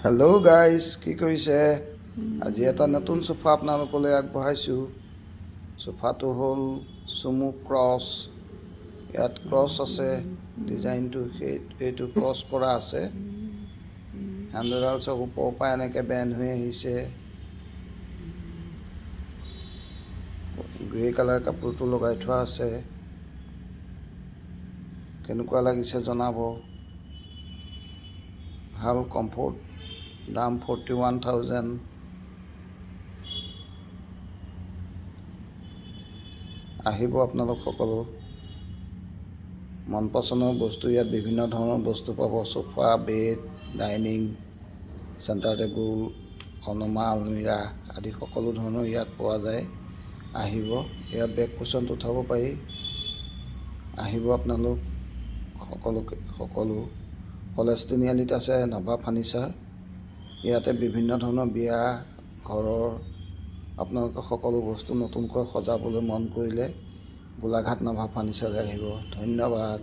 Hello' guys, কি কৰিছে? আজি এটা নতুন চোফা আপোনালোকলৈ আগবঢ়াইছোঁ। চোফাটো হ'ল চুমু ক্ৰছ। ইয়াত ক্ৰছ আছে, ডিজাইনটো এইটো ক্ৰছ কৰা আছে। হেণ্ডেলডাল চব ওপৰৰ পৰা এনেকৈ বেণ্ড হৈ আহিছে। গ্ৰে কালাৰ কাপোৰটো লগাই থোৱা আছে। কেনেকুৱা লাগিছে জনাব। ভাল কমফৰ্ট, দাম 41,000। আহিব আপোনালোক সকলো। মন পচন্দৰ বস্তু, ইয়াত বিভিন্ন ধৰণৰ বস্তু পাব। Sofa, bed, dining, centre table, অলনা, আলমিৰা আদি সকলো ধৰণৰ ইয়াত পোৱা যায়। আহিব, ইয়াত বেক কুশ্বনটো উঠাব পাৰি। আহিব আপোনালোক সকলো। কলেজ তিনিআলিত আছে নভা ফাৰ্ণিচাৰ। ইয়াতে বিভিন্ন ধৰণৰ বিয়া, ঘৰৰ আপোনালোকে সকলো বস্তু নতুনকৈ সজাবলৈ মন কৰিলে গোলাঘাট নভা ফাৰ্ণিচাৰলৈ আহিব। ধন্যবাদ।